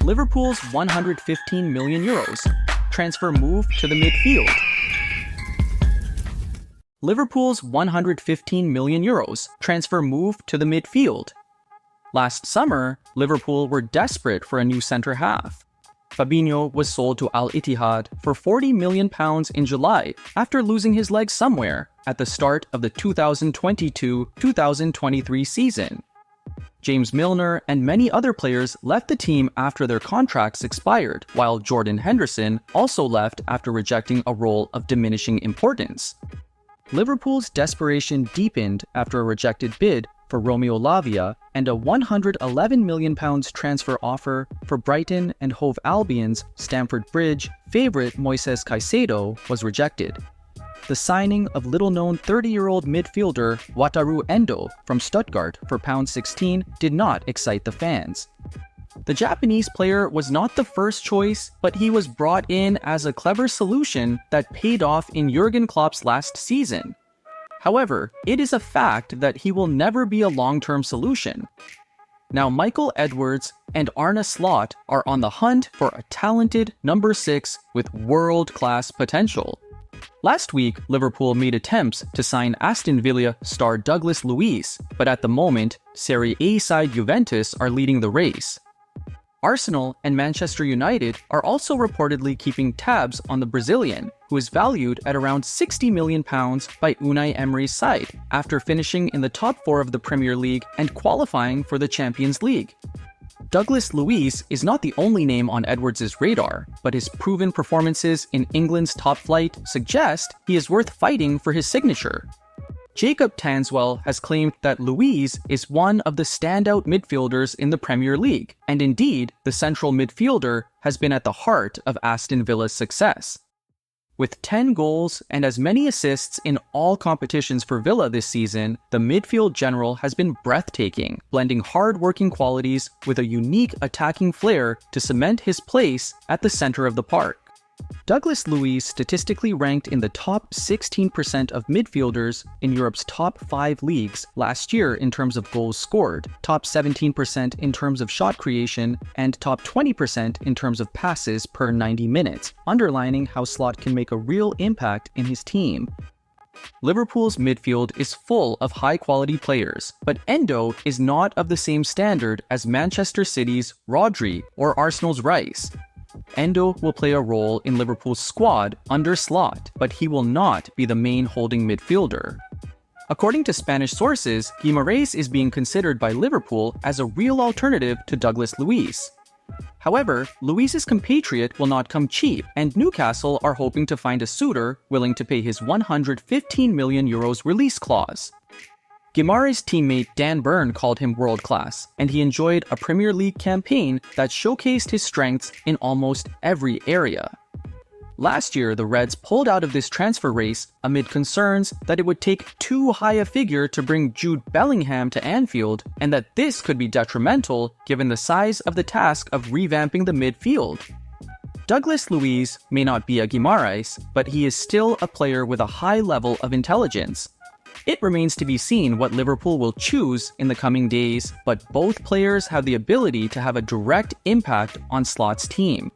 Liverpool's €115 million transfer move to the midfield. Liverpool's €115 million transfer move to the midfield. Last summer, Liverpool were desperate for a new centre-half. Fabinho was sold to Al Ittihad for £40 million in July after losing his leg somewhere at the start of the 2022-2023 season. James Milner and many other players left the team after their contracts expired, while Jordan Henderson also left after rejecting a role of diminishing importance. Liverpool's desperation deepened after a rejected bid for Romeo Lavia and a £111 million transfer offer for Brighton and Hove Albion's Stamford Bridge favourite Moises Caicedo was rejected. The signing of little-known 30-year-old midfielder Wataru Endo from Stuttgart for £16 did not excite the fans. The Japanese player was not the first choice, but he was brought in as a clever solution that paid off in Jürgen Klopp's last season. However, it is a fact that he will never be a long-term solution. Now Michael Edwards and Arne Slot are on the hunt for a talented number 6 with world-class potential. Last week, Liverpool made attempts to sign Aston Villa star Douglas Luiz, but at the moment, Serie A side Juventus are leading the race. Arsenal and Manchester United are also reportedly keeping tabs on the Brazilian, who is valued at around £60 million by Unai Emery's side after finishing in the top 4 of the Premier League and qualifying for the Champions League. Douglas Luiz is not the only name on Edwards' radar, but his proven performances in England's top flight suggest he is worth fighting for his signature. Jacob Tanswell has claimed that Luiz is one of the standout midfielders in the Premier League, and indeed, the central midfielder has been at the heart of Aston Villa's success. With 10 goals and as many assists in all competitions for Villa this season, the midfield general has been breathtaking, blending hard-working qualities with a unique attacking flair to cement his place at the center of the park. Douglas Luiz statistically ranked in the top 16% of midfielders in Europe's top 5 leagues last year in terms of goals scored, top 17% in terms of shot creation, and top 20% in terms of passes per 90 minutes, underlining how Slot can make a real impact in his team. Liverpool's midfield is full of high-quality players, but Endo is not of the same standard as Manchester City's Rodri or Arsenal's Rice. Endo will play a role in Liverpool's squad under Slot, but he will not be the main holding midfielder. According to Spanish sources, Guimaraes is being considered by Liverpool as a real alternative to Douglas Luiz. However, Luiz's compatriot will not come cheap, and Newcastle are hoping to find a suitor willing to pay his €115 million release clause. Guimaraes' teammate Dan Burn called him world-class, and he enjoyed a Premier League campaign that showcased his strengths in almost every area. Last year, the Reds pulled out of this transfer race amid concerns that it would take too high a figure to bring Jude Bellingham to Anfield, and that this could be detrimental given the size of the task of revamping the midfield. Douglas Luiz may not be a Guimaraes, but he is still a player with a high level of intelligence. It remains to be seen what Liverpool will choose in the coming days, but both players have the ability to have a direct impact on Slot's team.